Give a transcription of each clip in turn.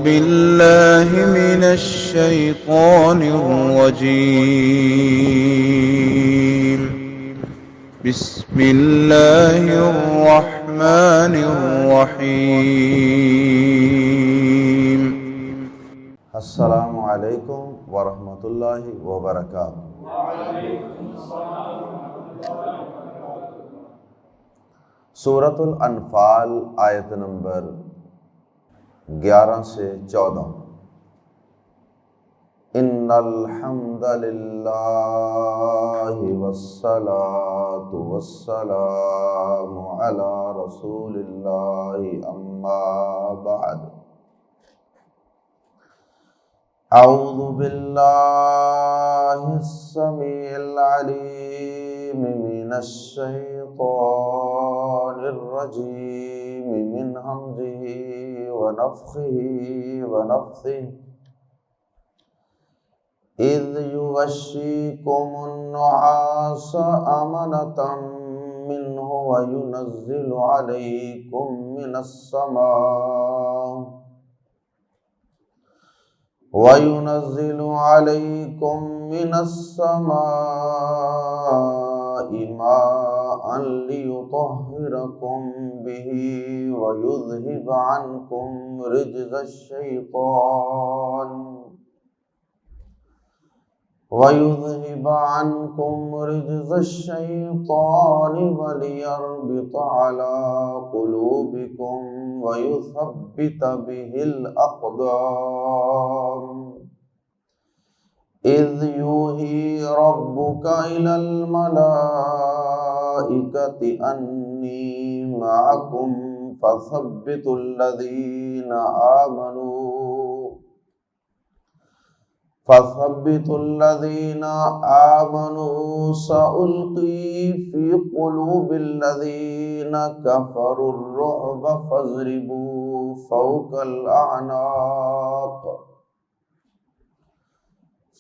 بالله من الشيطان الرجيم. بسم الله الرحمن الرحيم. السلام علیکم ورحمۃ اللہ وبرکاتہ۔ سورۃ الانفال آیت نمبر 11 سے 14۔ ان الحمد للہ والصلاة والسلام علی رسول اللہ اما بعد۔ اعوذ باللہ السمیع العلیم من الشیطان الرجیم من ہمزہ ونفخہ ونفثہ۔ اذ یغشیکم النعاس امنة منہ وینزل علیکم من السماء وَيُنَزِّلُ عَلَيْكُم مِّنَ السَّمَاءِ مَاءً لِّيُطَهِّرَكُم بِهِ وَيُذْهِبَ عَنكُم رِّجْزَ الشَّيْطَانِ وَلِيَرْبِطَ عَلَى قُلُوبِكُمْ وَيُثَبِّتَ بِهِ الْأَقْدَامَ۔ إِذْ يُوحِي رَبُّكَ إِلَى الْمَلَائِكَةِ أَنِّي مَعَكُمْ فَثَبِّتُوا الَّذِينَ آمنوا سَأُلْقِي فِي قُلُوبِ الَّذِينَ كَفَرُوا الرُّعْبَ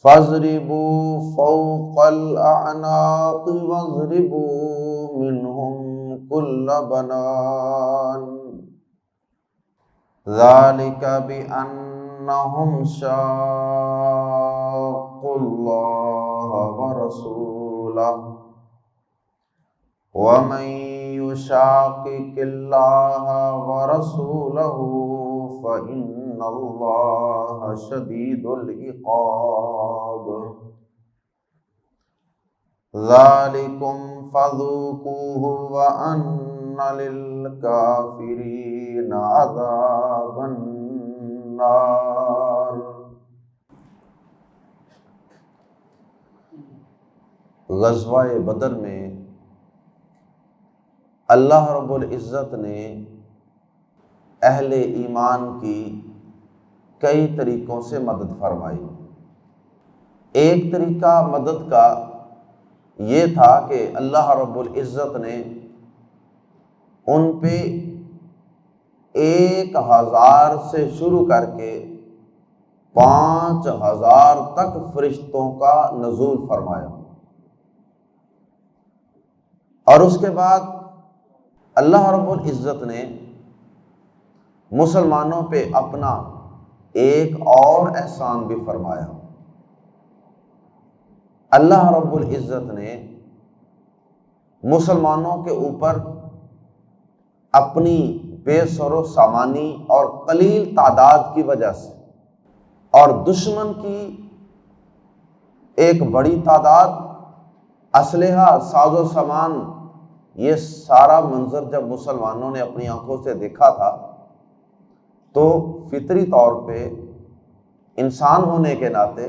فَاضْرِبُوا فَوْقَ الْأَعْنَاقِ وَاضْرِبُوا مِنْهُمْ كُلَّ بَنَانٍ۔ ذَلِكَ بِأَنَّهُمْ شَاقُّوا اللَّهَ وَرَسُولَهُ وَمَن يُشَاقِقِ اللَّهَ وَرَسُولَهُ فَإِنَّ اللَّهَ شَدِيدُ الْعِقَابِ۔ ذَلِكُمْ فَذُوقُوهُ وَأَنَّ لِلْكَافِرِينَ عَذَابَ النَّارِ۔ غزوہ بدر میں اللہ رب العزت نے اہل ایمان کی کئی طریقوں سے مدد فرمائی۔ ایک طریقہ مدد کا یہ تھا کہ اللہ رب العزت نے ان پہ 1000 سے شروع کر کے 5000 تک فرشتوں کا نزول فرمایا، اور اس کے بعد اللہ رب العزت نے مسلمانوں پہ اپنا ایک اور احسان بھی فرمایا۔ اللہ رب العزت نے مسلمانوں کے اوپر اپنی بے سر و سامانی اور قلیل تعداد کی وجہ سے اور دشمن کی ایک بڑی تعداد، اسلحہ، ساز و سامان، یہ سارا منظر جب مسلمانوں نے اپنی آنکھوں سے دیکھا تھا تو فطری طور پہ انسان ہونے کے ناطے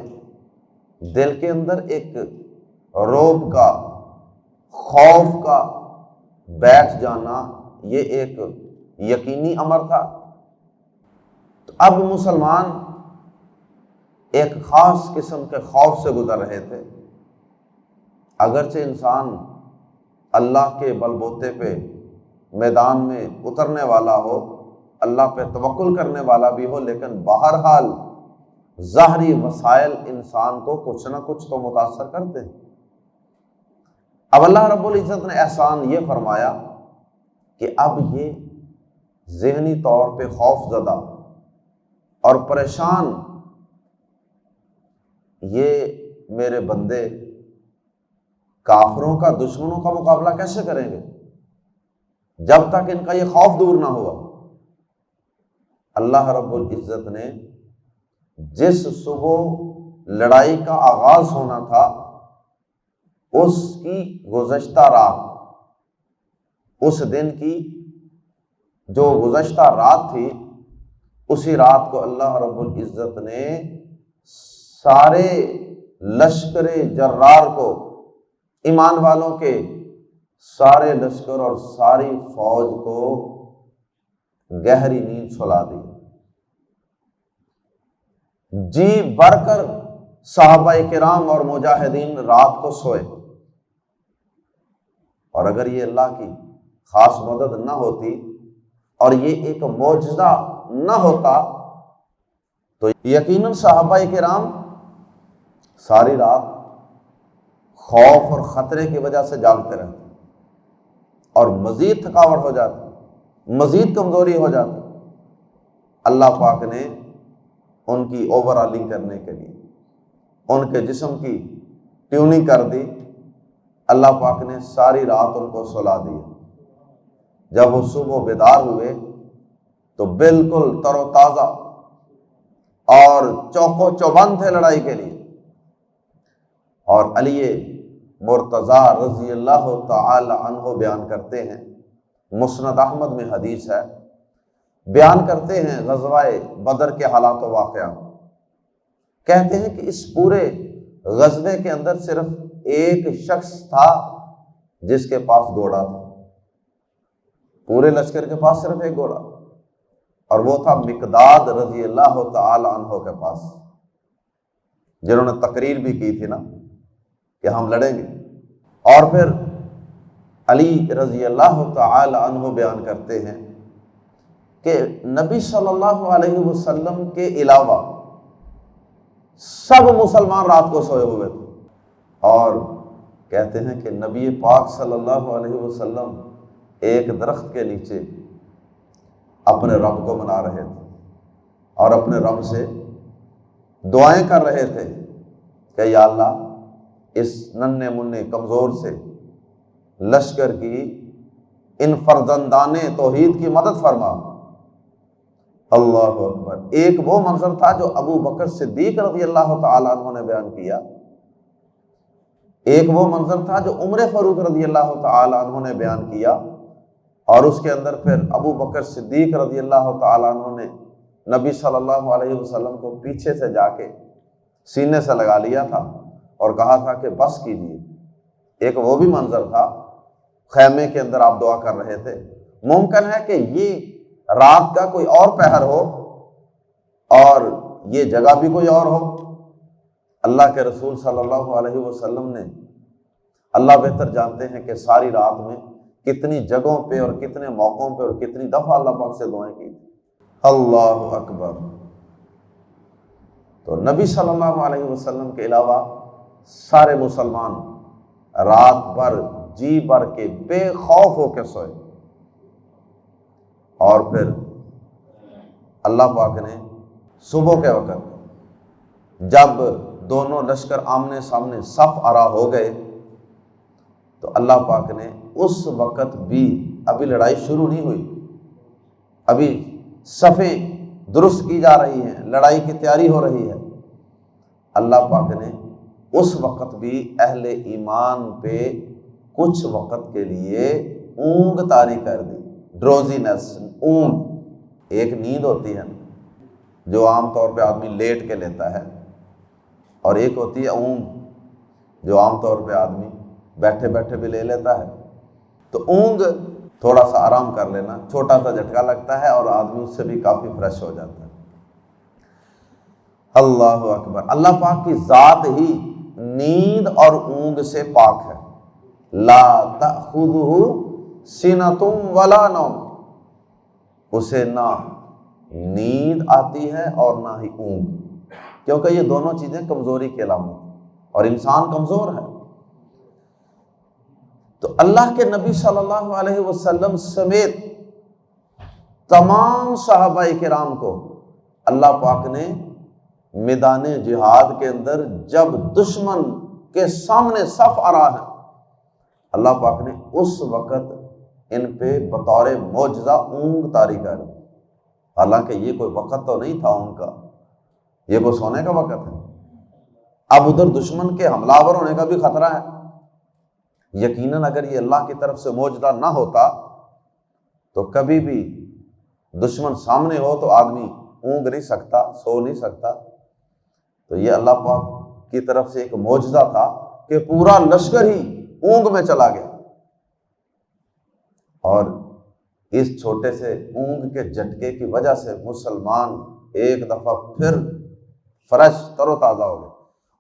دل کے اندر ایک رعب کا، خوف کا بیٹھ جانا یہ ایک یقینی امر تھا۔ تو اب مسلمان ایک خاص قسم کے خوف سے گزر رہے تھے۔ اگرچہ انسان اللہ کے بل بوتے پہ میدان میں اترنے والا ہو، اللہ پہ توکل کرنے والا بھی ہو، لیکن بہرحال ظاہری وسائل انسان کو کچھ نہ کچھ تو متاثر کرتے ہیں۔ اب اللہ رب العزت نے احسان یہ فرمایا کہ اب یہ ذہنی طور پہ خوف زدہ اور پریشان، یہ میرے بندے کافروں کا، دشمنوں کا مقابلہ کیسے کریں گے جب تک ان کا یہ خوف دور نہ ہوا۔ اللہ رب العزت نے جس صبح لڑائی کا آغاز ہونا تھا اس کی گزشتہ رات، اس دن کی جو گزشتہ رات تھی، اسی رات کو اللہ رب العزت نے سارے لشکر جرار کو، ایمان والوں کے سارے لشکر اور ساری فوج کو گہری نیند سلا دی۔ جی بھر کر صحابہ کرام اور مجاہدین رات کو سوئے، اور اگر یہ اللہ کی خاص مدد نہ ہوتی اور یہ ایک معجزہ نہ ہوتا تو یقیناً صحابہ کرام ساری رات خوف اور خطرے کی وجہ سے جاگتے رہتے اور مزید تھکاوٹ ہو جاتی، مزید کمزوری ہو جاتی۔ اللہ پاک نے ان کی اوور آلنگ کرنے کے لیے ان کے جسم کی ٹیوننگ کر دی۔ اللہ پاک نے ساری رات ان کو سلا دیا۔ جب وہ صبح بیدار ہوئے تو بالکل تر و تازہ اور چوکو چوبند تھے لڑائی کے لیے۔ اور علی مرتضیٰ رضی اللہ تعالی عنہ بیان کرتے ہیں، مسند احمد میں حدیث ہے، بیان کرتے ہیں غزوہ بدر کے حالات و واقعات۔ کہتے ہیں کہ اس پورے غزوے کے اندر صرف ایک شخص تھا جس کے پاس گھوڑا تھا، پورے لشکر کے پاس صرف ایک گھوڑا، اور وہ تھا مقداد رضی اللہ تعالی عنہ کے پاس، جنہوں نے تقریر بھی کی تھی نا کہ ہم لڑیں گے۔ اور پھر علی رضی اللہ تعالی عنہ بیان کرتے ہیں کہ نبی صلی اللہ علیہ وسلم کے علاوہ سب مسلمان رات کو سوئے ہوئے تھے، اور کہتے ہیں کہ نبی پاک صلی اللہ علیہ وسلم ایک درخت کے نیچے اپنے رب کو منا رہے تھے اور اپنے رب سے دعائیں کر رہے تھے کہ یا اللہ اس ننھے منھے کمزور سے لشکر کی ان فرزندان توحید کی مدد فرما۔ اللہ اکبر۔ ایک وہ منظر تھا جو ابو بکر صدیق رضی اللہ تعالی عنہ نے بیان کیا، ایک وہ منظر تھا جو عمر فاروق رضی اللہ تعالی عنہ نے بیان کیا، اور اس کے اندر پھر ابو بکر صدیق رضی اللہ تعالی عنہ نے نبی صلی اللہ علیہ وسلم کو پیچھے سے جا کے سینے سے لگا لیا تھا اور کہا تھا کہ بس کیجیے۔ ایک وہ بھی منظر تھا، خیمے کے اندر آپ دعا کر رہے تھے۔ ممکن ہے کہ یہ رات کا کوئی اور پہر ہو اور یہ جگہ بھی کوئی اور ہو۔ اللہ کے رسول صلی اللہ علیہ وسلم نے، اللہ بہتر جانتے ہیں کہ ساری رات میں کتنی جگہوں پہ اور کتنے موقعوں پہ اور کتنی دفعہ اللہ پاک سے دعائیں کی۔ اللہ اکبر۔ تو نبی صلی اللہ علیہ وسلم کے علاوہ سارے مسلمان رات بھر جی بھر کے بے خوف ہو کے سوئے، اور پھر اللہ پاک نے صبح کے وقت جب دونوں لشکر آمنے سامنے صف آرا ہو گئے تو اللہ پاک نے اس وقت بھی، ابھی لڑائی شروع نہیں ہوئی، ابھی صفیں درست کی جا رہی ہیں، لڑائی کی تیاری ہو رہی ہے، اللہ پاک نے اس وقت بھی اہل ایمان پہ کچھ وقت کے لیے اونگ طاری کر دی۔ ڈروزینس، اونگ ایک نیند ہوتی ہے جو عام طور پہ آدمی لیٹ کے لیتا ہے، اور ایک ہوتی ہے اونگ جو عام طور پہ آدمی بیٹھے بیٹھے بھی لے لیتا ہے۔ تو اونگ تھوڑا سا آرام کر لینا، چھوٹا سا جھٹکا لگتا ہے اور آدمی اس سے بھی کافی فریش ہو جاتا ہے۔ اللہ اکبر۔ اللہ پاک کی ذات ہی نیند اور اونگ سے پاک ہے۔ لا تأخذہ سنۃ ولا نوم، اسے نہ نیند آتی ہے اور نہ ہی اونگ، کیونکہ یہ دونوں چیزیں کمزوری کی علامت، اور انسان کمزور ہے۔ تو اللہ کے نبی صلی اللہ علیہ وسلم سمیت تمام صحابہ کرام کو اللہ پاک نے میدان جہاد کے اندر جب دشمن کے سامنے صف آ رہا ہے، اللہ پاک نے اس وقت ان پہ بطور معجزہ اونگ طاری کر دی۔ حالانکہ یہ کوئی وقت تو نہیں تھا ان کا، یہ کوئی سونے کا وقت ہے۔ اب ادھر دشمن کے حملہ آور ہونے کا بھی خطرہ ہے۔ یقیناً اگر یہ اللہ کی طرف سے معجزہ نہ ہوتا تو کبھی بھی دشمن سامنے ہو تو آدمی اونگ نہیں سکتا، سو نہیں سکتا۔ تو یہ اللہ پاک کی طرف سے ایک معجزہ تھا کہ پورا لشکر ہی اونگ میں چلا گیا، اور اس چھوٹے سے اونگ کے جھٹکے کی وجہ سے مسلمان ایک دفعہ پھر فریش تر و تازہ ہو گئے۔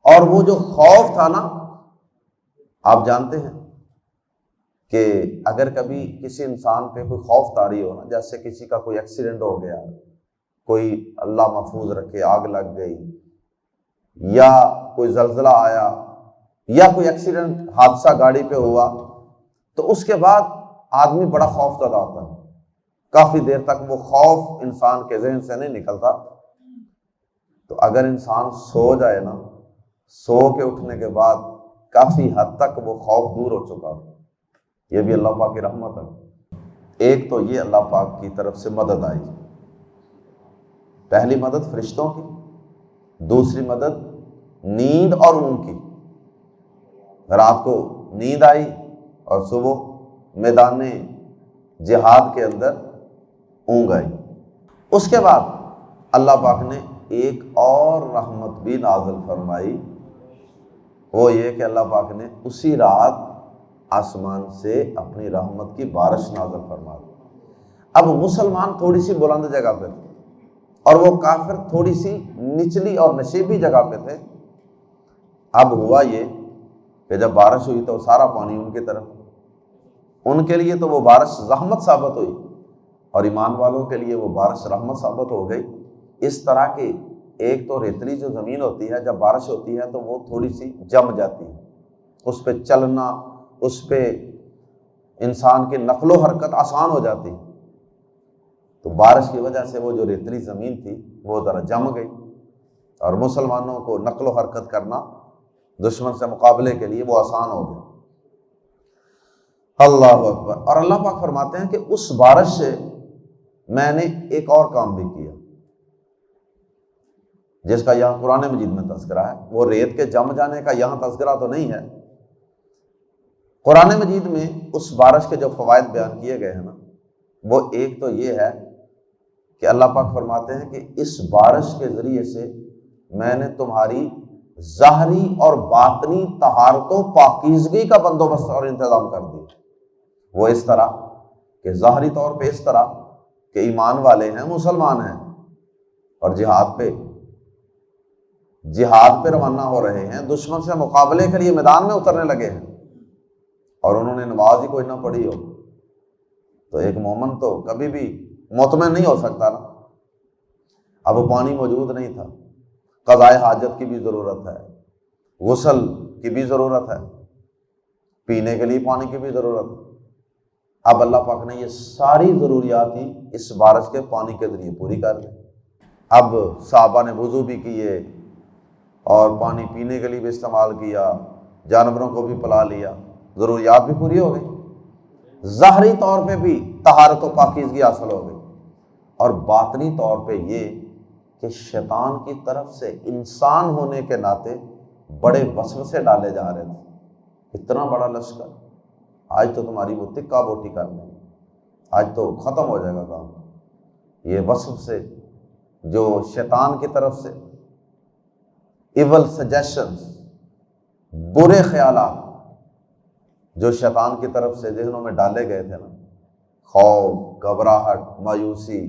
اور وہ جو خوف تھا نا، آپ جانتے ہیں کہ اگر کبھی کسی انسان پہ کوئی خوف طاری ہو نا، جیسے کسی کا کوئی ایکسیڈنٹ ہو گیا، کوئی اللہ محفوظ رکھے آگ لگ گئی، یا کوئی زلزلہ آیا، یا کوئی ایکسیڈنٹ حادثہ گاڑی پہ ہوا، تو اس کے بعد آدمی بڑا خوف زدہ ہوتا ہے، کافی دیر تک وہ خوف انسان کے ذہن سے نہیں نکلتا۔ تو اگر انسان سو جائے نا، سو کے اٹھنے کے بعد کافی حد تک وہ خوف دور ہو چکا ہو۔ یہ بھی اللہ پاک کی رحمت ہے۔ ایک تو یہ اللہ پاک کی طرف سے مدد آئی، پہلی مدد فرشتوں کی، دوسری مدد نیند اور اونگ کی۔ رات کو نیند آئی اور صبح میدان جہاد کے اندر اونگ آئی۔ اس کے بعد اللہ پاک نے ایک اور رحمت بھی نازل فرمائی، وہ یہ کہ اللہ پاک نے اسی رات آسمان سے اپنی رحمت کی بارش نازل فرما دی۔ اب مسلمان تھوڑی سی بلند جگہ پہ تھے اور وہ کافر تھوڑی سی نچلی اور نشیبی جگہ پہ تھے۔ اب ہوا یہ کہ جب بارش ہوئی تو سارا پانی ان کی طرف، ان کے لیے تو وہ بارش رحمت ثابت ہوئی، اور ایمان والوں کے لیے وہ بارش رحمت ثابت ہو گئی۔ اس طرح کہ ایک تو ریتلی جو زمین ہوتی ہے، جب بارش ہوتی ہے تو وہ تھوڑی سی جم جاتی ہے، اس پہ چلنا، اس پہ انسان کی نقل و حرکت آسان ہو جاتی ہے۔ تو بارش کی وجہ سے وہ جو ریتلی زمین تھی وہ ذرا جم گئی، اور مسلمانوں کو نقل و حرکت کرنا دشمن سے مقابلے کے لیے وہ آسان ہو گیا۔ اللہ اکبر۔ اور اللہ پاک فرماتے ہیں کہ اس بارش سے میں نے ایک اور کام بھی کیا، جس کا یہاں قرآن مجید میں تذکرہ ہے۔ وہ ریت کے جم جانے کا یہاں تذکرہ تو نہیں ہے، قرآن مجید میں اس بارش کے جو فوائد بیان کیے گئے ہیں نا، وہ ایک تو یہ ہے کہ اللہ پاک فرماتے ہیں کہ اس بارش کے ذریعے سے میں نے تمہاری ظاہری اور باطنی طہارت و پاکیزگی کا بندوبست اور انتظام کر دیا۔ وہ اس طرح کہ ظاہری طور پہ اس طرح کہ ایمان والے ہیں، مسلمان ہیں، اور جہاد پہ روانہ ہو رہے ہیں، دشمن سے مقابلے کے لیے میدان میں اترنے لگے ہیں، اور انہوں نے نماز ہی کوئی نہ پڑھی ہو، تو ایک مومن تو کبھی بھی مطمئن نہیں ہو سکتا نا۔ اب وہ پانی موجود نہیں تھا، قضاء حاجت کی بھی ضرورت ہے، غسل کی بھی ضرورت ہے، پینے کے لیے پانی کی بھی ضرورت ہے۔ اب اللہ پاک نے یہ ساری ضروریات ہی اس بارش کے پانی کے ذریعے پوری کر دی۔ اب صحابہ نے وضو بھی کیے اور پانی پینے کے لیے بھی استعمال کیا، جانوروں کو بھی پلا لیا، ضروریات بھی پوری ہو گئی، ظاہری طور پہ بھی طہارت و پاکیزگی حاصل ہو گئی، اور باطنی طور پہ یہ کہ شیطان کی طرف سے انسان ہونے کے ناطے بڑے وسوسے ڈالے جا رہے تھے۔ اتنا بڑا لشکر، آج تو تمہاری وہ تکا بوٹی کر دیں گے، آج تو ختم ہو جائے گا کام۔ یہ وسوسے جو شیطان کی طرف سے، ایول سجیشنز، برے خیالات جو شیطان کی طرف سے ذہنوں میں ڈالے گئے تھے نا، خوف، گھبراہٹ، مایوسی،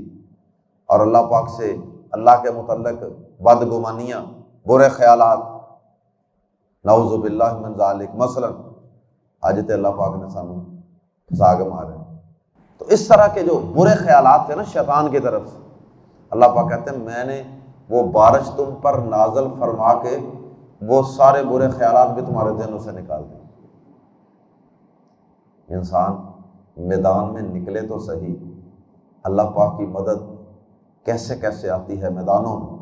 اور اللہ پاک سے اللہ کے متعلق بدگمانیاں، برے خیالات، نعوذ باللہ من ذالک، مثلا آج تے اللہ پاک نے سانو پھنسا کے مارے۔ تو اس طرح کے جو برے خیالات تھے نا شیطان کی طرف سے، اللہ پاک کہتے ہیں میں نے وہ بارش تم پر نازل فرما کے وہ سارے برے خیالات بھی تمہارے ذہنوں سے نکال دیں۔ انسان میدان میں نکلے تو صحیح، اللہ پاک کی مدد کیسے کیسے آتی ہے میدانوں میں۔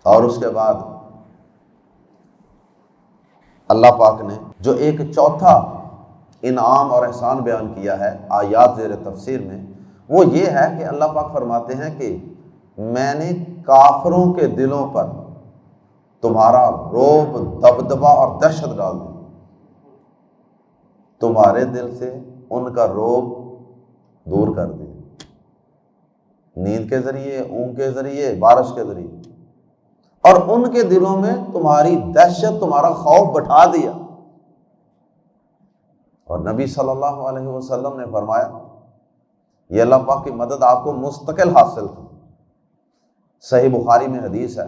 اور اس کے بعد اللہ پاک نے جو ایک چوتھا انعام اور احسان بیان کیا ہے آیات زیر تفسیر میں، وہ یہ ہے کہ اللہ پاک فرماتے ہیں کہ میں نے کافروں کے دلوں پر تمہارا رعب، دبدبہ اور دہشت ڈال دی۔ تمہارے دل سے ان کا رعب دور کر دی، نیند کے ذریعے، اونگ کے ذریعے، بارش کے ذریعے، اور ان کے دلوں میں تمہاری دہشت، تمہارا خوف بٹھا دیا۔ اور نبی صلی اللہ علیہ وسلم نے فرمایا یہ اللہ پاک کی مدد آپ کو مستقل حاصل تھی۔ صحیح بخاری میں حدیث ہے،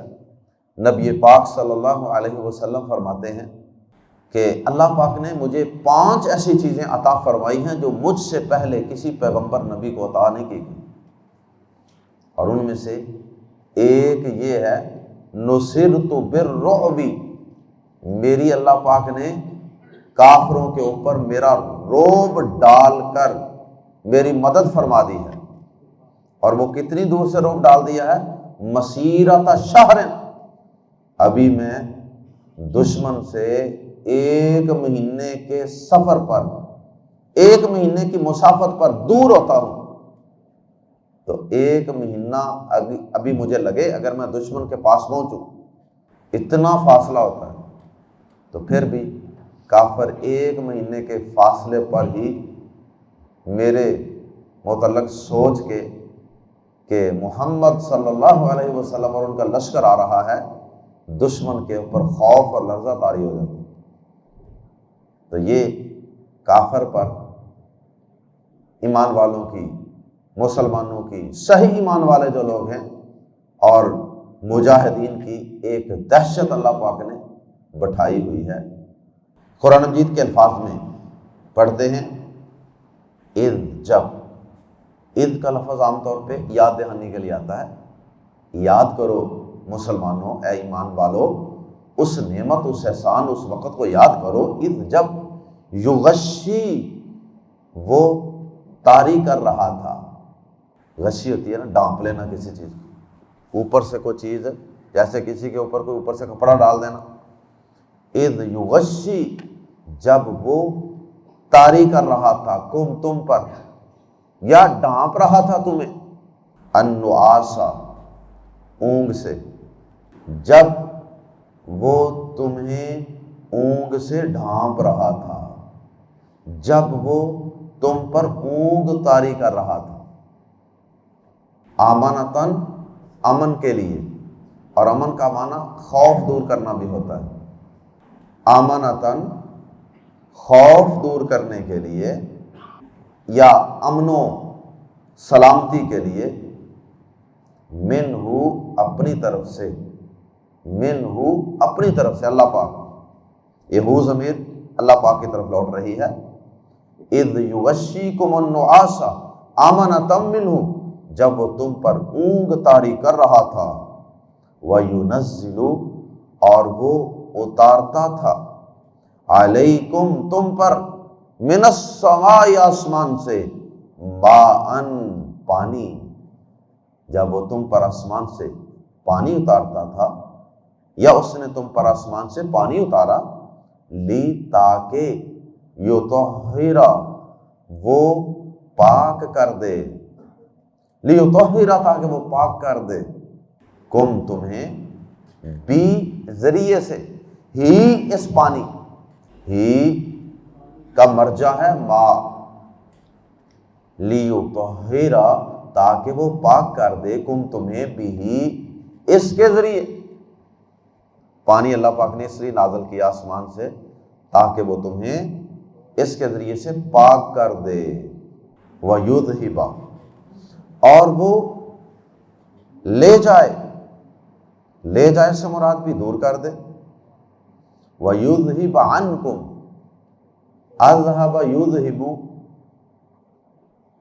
نبی پاک صلی اللہ علیہ وسلم فرماتے ہیں کہ اللہ پاک نے مجھے 5 ایسی چیزیں عطا فرمائی ہیں جو مجھ سے پہلے کسی پیغمبر نبی کو عطا نہیں کی گئی، اور ان میں سے ایک یہ ہے نصرت بالرعب، میری اللہ پاک نے کافروں کے اوپر میرا رعب ڈال کر میری مدد فرما دی ہے۔ اور وہ کتنی دور سے رعب ڈال دیا ہے؟ مسیرت شہر، ابھی میں دشمن سے 1 مہینے کے سفر پر، 1 مہینے کی مسافت پر دور ہوتا ہوں، تو 1 مہینہ ابھی مجھے لگے اگر میں دشمن کے پاس پہنچوں، اتنا فاصلہ ہوتا ہے، تو پھر بھی کافر 1 مہینے کے فاصلے پر ہی میرے متعلق سوچ کے کہ محمد صلی اللہ علیہ وسلم اور ان کا لشکر آ رہا ہے، دشمن کے اوپر خوف اور لرزہ طاری ہو جاتا ہے۔ تو یہ کافر پر ایمان والوں کی، مسلمانوں کی، صحیح ایمان والے جو لوگ ہیں اور مجاہدین کی ایک دہشت اللہ پاک نے بٹھائی ہوئی ہے۔ قرآن مجید کے الفاظ میں پڑھتے ہیں اذ، جب۔ اذ کا لفظ عام طور پہ یاد دہانی کے لیے آتا ہے، یاد کرو مسلمانوں، اے ایمان والو، اس نعمت، اس احسان، اس وقت کو یاد کرو، اذ، جب یغشی، وہ طاری کر رہا تھا۔ غشی ہوتی ہے نا ڈانپ لینا کسی چیز کو، اوپر سے کوئی چیز، جیسے کسی کے اوپر کوئی اوپر سے کپڑا ڈال دینا۔ اذ یغشی، جب وہ طاری کر رہا تھا، کم، تم پر، یا ڈھانپ رہا تھا تمہیں، النعاسا، اونگ سے، جب وہ تمہیں اونگ سے ڈھانپ رہا تھا، جب وہ تم پر اونگ طاری کر رہا تھا۔ آمنتن، امن کے لیے، اور امن کا معنی خوف دور کرنا بھی ہوتا ہے۔ آمنتن، خوف دور کرنے کے لیے یا امن و سلامتی کے لیے، منہ، اپنی طرف سے، منہ، اپنی طرف سے، اللہ پاک، یہ ہو ضمیر اللہ پاک کی طرف لوٹ رہی ہے۔ اذ یغشیکم النعاس آمنۃ منہ، جب وہ تم پر اونگ طاری کر رہا تھا، وینزل، اور وہ اتارتا تھا، علیکم، تم پر، من السماء، آسمان سے، ماء، پانی، جب وہ تم پر آسمان سے پانی اتارتا تھا، یا اس نے تم پر آسمان سے پانی اتارا، لی، تاکہ، یطہر، وہ پاک کر دے، لیطہر، تاکہ وہ پاک کر دے، کم، تمہیں، بی، ذریعے سے، ہی، اس پانی، ہی کا مرجع ہے ما، لیطہر، تاکہ وہ پاک کر دے، کم، تمہیں، بھی، اس کے ذریعے، پانی اللہ پاک نے اس لیے نازل کیا آسمان سے تاکہ وہ تمہیں اس کے ذریعے سے پاک کر دے، وَيُذْهِبَ، اور وہ لے جائے، لے جائے سے مراد بھی دور کر دے، وَيُذْهِبَ عَنْكُمْ، اذهب یذہب،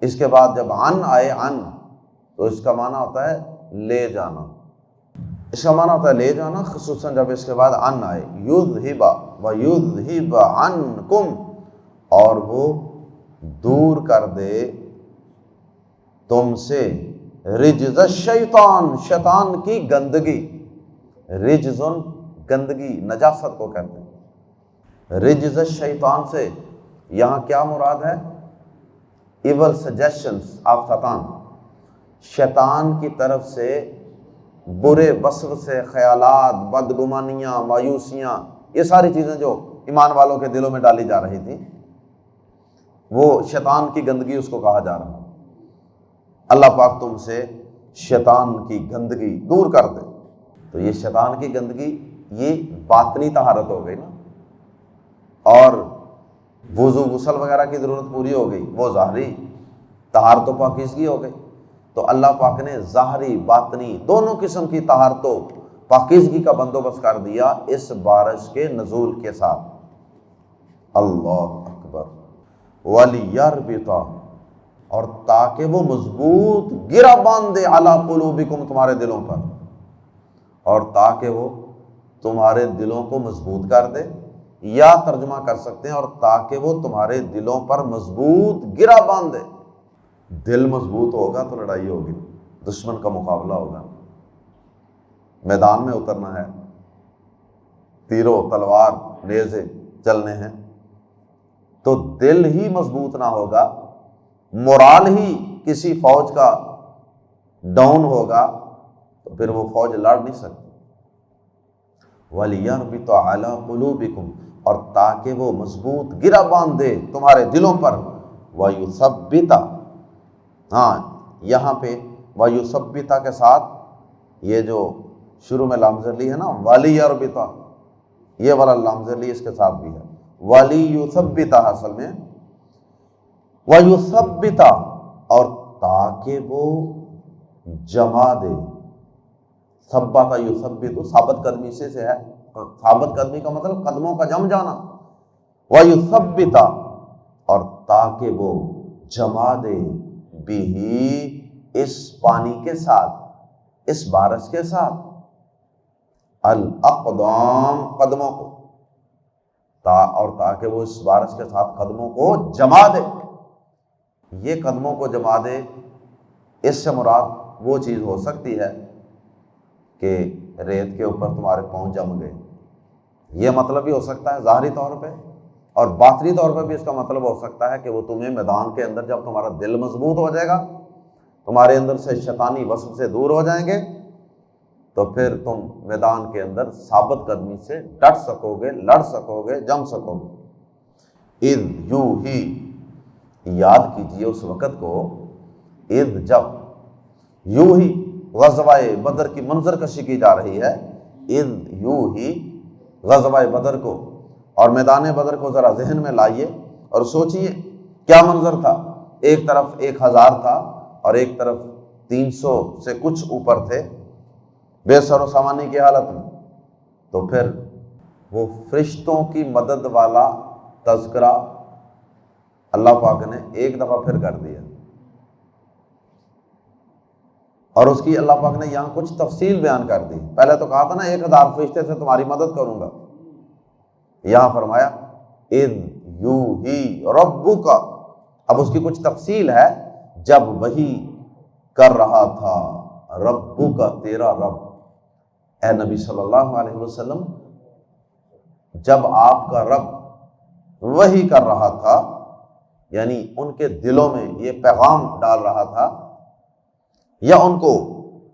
اس کے بعد جب عن آئے، عن، تو اس کا معنی ہوتا ہے لے جانا، اس کا معنی ہوتا ہے لے جانا، خصوصاً جب اس کے بعد عن آئے، یذہب، وَيُذْهِبَ عَنْكُمْ، اور وہ دور کر دے تم سے، رجز الشیطان، شیطان کی گندگی، رجزن گندگی، نجاست کو کہتے ہیں۔ رجز الشیطان سے یہاں کیا مراد ہے؟ ایول سجیشنز آف شیطان، شیطان کی طرف سے برے وسوسے، خیالات، بدگمانیاں، مایوسیاں، یہ ساری چیزیں جو ایمان والوں کے دلوں میں ڈالی جا رہی تھی، وہ شیطان کی گندگی اس کو کہا جا رہا ہے۔ اللہ پاک تم سے شیطان کی گندگی دور کر دے۔ تو یہ شیطان کی گندگی یہ باطنی طہارت ہو گئی نا، اور وضو غسل وغیرہ کی ضرورت پوری ہو گئی، وہ ظاہری طہارت و پاکیزگی ہو گئی۔ تو اللہ پاک نے ظاہری باطنی دونوں قسم کی طہارت و پاکیزگی کا بندوبست کر دیا اس بارش کے نزول کے ساتھ۔ اللہ اکبر۔ وَلِيَرْبِطَ، اور تاکہ وہ مضبوط گرہ باندھ دے، عَلَىٰ قُلُوبِكُمْ، تمہارے دلوں پر، اور تاکہ وہ تمہارے دلوں کو مضبوط کر دے، یا ترجمہ کر سکتے ہیں اور تاکہ وہ تمہارے دلوں پر مضبوط گرہ باندھ دے۔ دل مضبوط ہوگا تو لڑائی ہوگی، دشمن کا مقابلہ ہوگا، میدان میں اترنا ہے، تیروں تلوار نیزے چلنے ہیں، تو دل ہی مضبوط نہ ہوگا، مورال ہی کسی فوج کا ڈاؤن ہوگا، تو پھر وہ فوج لڑ نہیں سکتی۔ وَلِيَرْبِطَ عَلَىٰ قُلُوبِكُمْ، اور تاکہ وہ مضبوط گرہ باندھ دے تمہارے دلوں پر۔ وَيُثَبِّتَ، ہاں یہاں پہ وَيُثَبِّتَ کے ساتھ یہ جو شروع میں لام زر لی ہے نا، وَلِيَرْبِطَ، یہ والا لام زر لی اس کے ساتھ بھی ہے، وَلِيُثَبِّتَ اصل میں، وَيُثَبِّتَ، اور تاکہ وہ جما دے۔ ثبت یثبت، ثابت قدمی سے ہے، ثابت قدمی کا مطلب قدموں کا جم جانا۔ وَيُثَبِّتَ، اور تاکہ وہ جما دے، بھی اس پانی کے ساتھ، اس بارش کے ساتھ، الاقدام، قدموں کو، اور تاکہ وہ اس بارش کے ساتھ قدموں کو جما دے۔ یہ قدموں کو جما دے، اس سے مراد وہ چیز ہو سکتی ہے کہ ریت کے اوپر تمہارے پاؤں جم گئے، یہ مطلب بھی ہو سکتا ہے ظاہری طور پہ، اور باطنی طور پہ بھی اس کا مطلب ہو سکتا ہے کہ وہ تمہیں میدان کے اندر جب تمہارا دل مضبوط ہو جائے گا، تمہارے اندر سے شیطانی وسوسے دور ہو جائیں گے، تو پھر تم میدان کے اندر ثابت قدمی سے ڈٹ سکو گے، لڑ سکو گے، جم سکو گے۔ اذ، یوں ہی، یاد کیجئے اس وقت کو، اذ، جب، یوں ہی غزوہ بدر کی منظر کشی کی جا رہی ہے، اذ، یوں ہی غزوہ بدر کو اور میدان بدر کو ذرا ذہن میں لائیے اور سوچئے کیا منظر تھا۔ ایک طرف 1000 تھا اور ایک طرف 300 سے کچھ اوپر تھے، بے سر و سامانی کی حالت میں۔ تو پھر وہ فرشتوں کی مدد والا تذکرہ اللہ پاک نے ایک دفعہ پھر کر دیا، اور اس کی اللہ پاک نے یہاں کچھ تفصیل بیان کر دی۔ پہلے تو کہا تھا نا 1000 فرشتے سے تمہاری مدد کروں گا، یہاں فرمایا اذ یوحی ربک، اب اس کی کچھ تفصیل ہے۔ جب وحی کر رہا تھا ربک، تیرا رب، اے نبی صلی اللہ علیہ وسلم، جب آپ کا رب وحی کر رہا تھا، یعنی ان کے دلوں میں یہ پیغام ڈال رہا تھا یا ان کو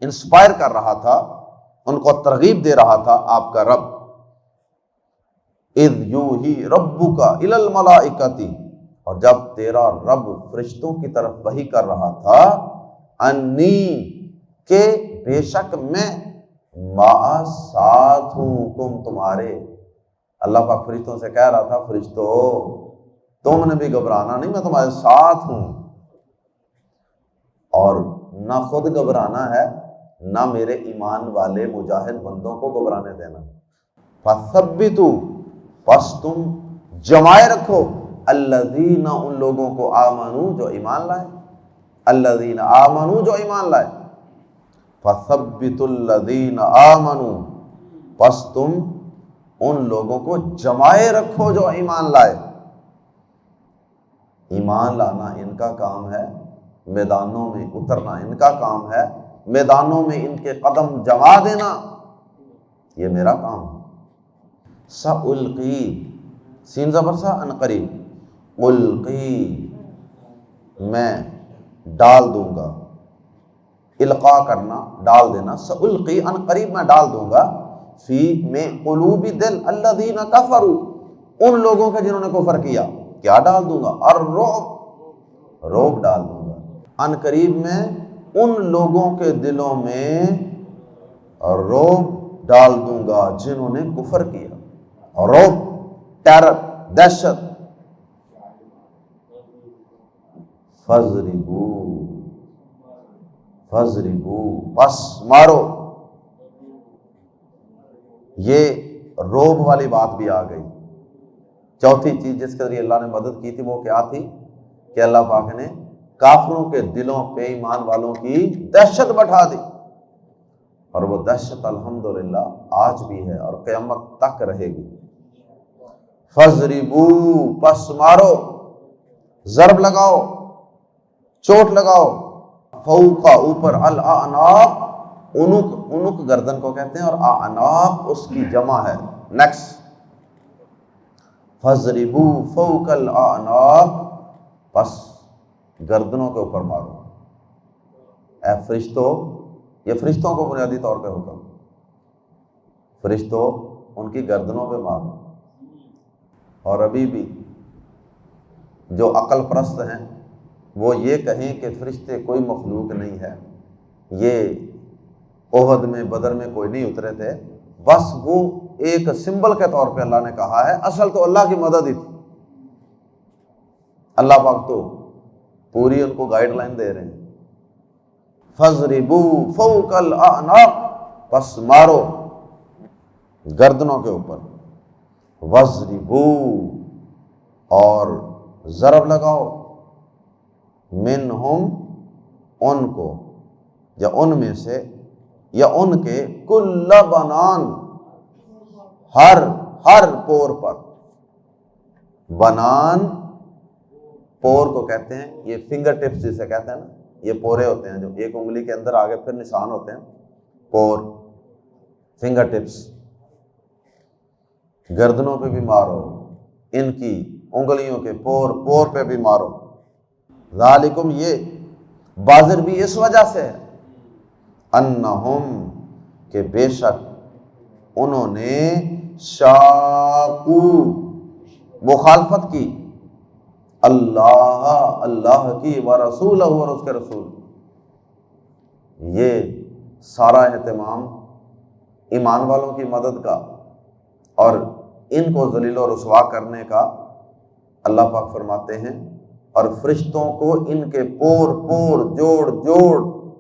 انسپائر کر رہا تھا، ان کو ترغیب دے رہا تھا آپ کا رب۔ اذ یوحی ربک الی الملائکۃ، اور جب تیرا رب فرشتوں کی طرف وحی کر رہا تھا، انی، کہ بے شک میں، مع، ساتھ ہوں، کم، تمہارے۔ اللہ پاک فرشتوں سے کہہ رہا تھا، فرشتوں تم نے بھی گھبرانا نہیں، میں تمہارے ساتھ ہوں، اور نہ خود گھبرانا ہے، نہ میرے ایمان والے مجاہد بندوں کو گھبرانے دینا۔ فَثَبِّتُوا، پس تم جمائے رکھو، الذین، ان لوگوں کو، آمنوا، جو ایمان لائے، الذین آمنوا، جو ایمان لائے، فَثَبِّتُوا الذین آمنوا، پس تم ان لوگوں کو جمائے رکھو جو ایمان لائے۔ ایمان لانا ان کا کام ہے، میدانوں میں اترنا ان کا کام ہے، میدانوں میں ان کے قدم جما دینا یہ میرا کام ہے۔ سألقی، سین زبر سا، ان قریب، القی میں ڈال دوں گا، القاء کرنا ڈال دینا، سألقی ان قریب میں ڈال دوں گا، فی میں قلوب دل الذین کفروا ان لوگوں کے جنہوں نے کفر کیا، کیا ڈال دوں گا؟ الرعب، رعب ڈال دوں گا، ان قریب میں ان لوگوں کے دلوں میں رعب ڈال دوں گا جنہوں نے کفر کیا، رعب، ٹیرر، دہشت۔ فَاضْرِبُوا، فَاضْرِبُوا پس مارو، یہ روب والی بات بھی آ گئی۔ چوتھی چیز جس کے ذریعے اللہ نے مدد کی تھی وہ کیا تھی کہ اللہ پاک نے کافروں کے دلوں پہ ایمان والوں کی دہشت بٹھا دی، اور وہ دہشت الحمدللہ آج بھی ہے اور قیامت تک رہے گی۔ فَاضْرِبُوا پس مارو، ضرب لگاؤ، چوٹ لگاؤ، فوقا اوپر، الاعناق عنق، عنق گردن کو کہتے ہیں اور اعناق اس کی جمع ہے، نیکس۔ فَاضْرِبُوا فَوْقَ الْأَعْنَاقِ پس گردنوں کے اوپر مارو۔ اے فرشتوں، یہ فرشتوں کو بنیادی طور پہ حکم، فرشتوں ان کی گردنوں پہ مارو۔ اور ابھی بھی جو عقل پرست ہیں وہ یہ کہیں کہ فرشتے کوئی مخلوق نہیں ہے، یہ احد میں بدر میں کوئی نہیں اترے تھے، بس وہ ایک سمبل کے طور پہ اللہ نے کہا ہے، اصل تو اللہ کی مدد ہی تھی۔ اللہ پاک تو پوری ان کو گائیڈ لائن دے رہے ہیں۔ فَاضْرِبُوا فَوْقَ الْأَعْنَاقِ پس مارو گردنوں کے اوپر، وَاضْرِبُوا اور ضرب لگاؤ، مِنْهُمْ ان کو، یا ان میں سے، یا ان کے، کُلَّ بنان ہر پور پر، بنان پور کو کہتے ہیں، یہ فنگر ٹپس جسے کہتے ہیں نا، یہ پورے ہوتے ہیں جو ایک انگلی کے اندر آگے پھر نشان ہوتے ہیں، پور، فنگر ٹپس، گردنوں پہ بھی مارو، ان کی انگلیوں کے پور پہ بھی مارو۔ ذالکم یہ بازر بھی اس وجہ سے ہے، انہم کہ بے شک انہوں نے شاقو مخالفت کی، اللہ کی، ورسولہ اور اس کے رسول۔ یہ سارا اہتمام ایمان والوں کی مدد کا اور ان کو ذلیل و رسوا کرنے کا اللہ پاک فرماتے ہیں، اور فرشتوں کو ان کے پور جوڑ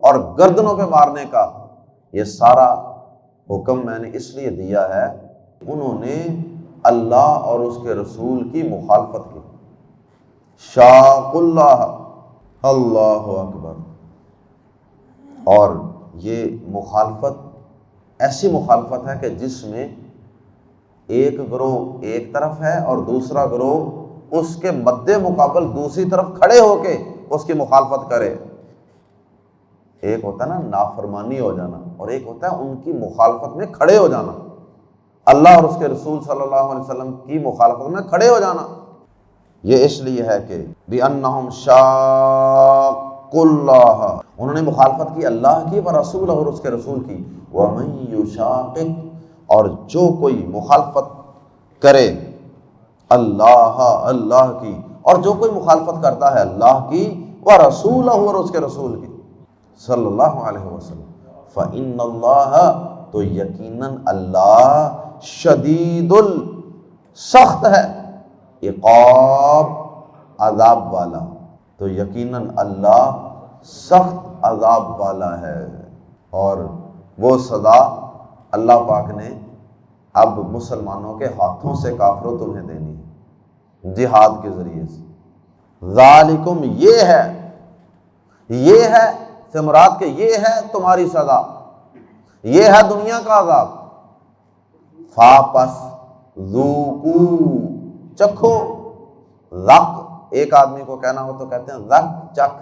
اور گردنوں پہ مارنے کا یہ سارا حکم میں نے اس لیے دیا ہے، انہوں نے اللہ اور اس کے رسول کی مخالفت کی۔ شاق اللہ، اللہ اکبر۔ اور یہ مخالفت ایسی مخالفت ہے کہ جس میں ایک گروہ ایک طرف ہے اور دوسرا گروہ اس کے مد مقابل دوسری طرف کھڑے ہو کے اس کی مخالفت کرے۔ ایک ہوتا ہے نا نافرمانی ہو جانا، اور ایک ہوتا ہے ان کی مخالفت میں کھڑے ہو جانا، اللہ اور اس کے رسول صلی اللہ علیہ وسلم کی مخالفت میں کھڑے ہو جانا۔ یہ اس لیے ہے کہ بِأَنَّهُمْ شَاقُّوا اللَّهَ انہوں نے مخالفت کی اللہ کی، ورسولہ اور اس کے رسول کی، وَمَن يُشَاقِقْ اور جو کوئی مخالفت کرے اللہ کی، اور جو کوئی مخالفت کرتا ہے اللہ کی، ورسولہ اور اس کے رسول کی صلی اللہ علیہ وسلم، فَإِنَّ اللَّهَ تو یقیناً اللہ شدید سخت ہے، عقاب عذاب والا، تو یقیناً اللہ سخت عذاب والا ہے۔ اور وہ سزا اللہ پاک نے اب مسلمانوں کے ہاتھوں سے کافروں تمہیں دینی ہے، جہاد کے ذریعے سے۔ ذالکم یہ ہے سے مراد کہ یہ ہے تمہاری سزا، یہ ہے دنیا کا عذاب۔ فاپس ذوقو چکھو، ذق ایک آدمی کو کہنا ہو تو کہتے ہیں ذق، چکھ،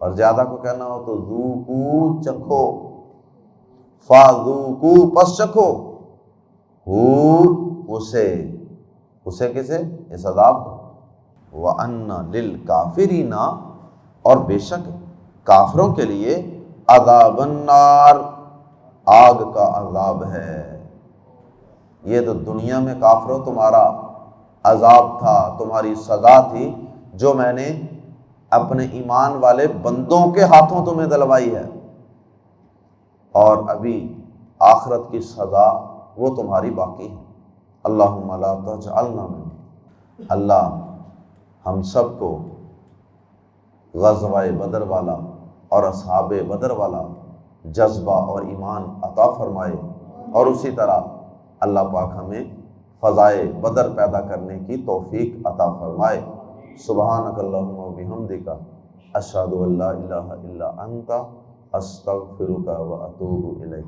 اور زیادہ کو کہنا ہو تو ذوقو چکھو، فذوقو پس چکھو، اسے کسے؟ اس عذاب کو، وَأَنَّ لِلْكَافِرِينَ اور بے شک کافروں کے لیے عذاب النار آگ کا عذاب ہے۔ یہ تو دنیا میں کافروں تمہارا عذاب تھا، تمہاری سزا تھی جو میں نے اپنے ایمان والے بندوں کے ہاتھوں تمہیں دلوائی ہے، اور ابھی آخرت کی سزا وہ تمہاری باقی ہے۔ اللہم لا تجعلنا من، اللہ ہم سب کو غزوہ بدر والا اور اصحاب بدر والا جذبہ اور ایمان عطا فرمائے، اور اسی طرح اللہ پاک ہمیں فضائے بدر پیدا کرنے کی توفیق عطا فرمائے۔ سبحانک اللہم و بحمدک، اشہد ان لا الہ الا انت، استغفرک و اتوب الیک۔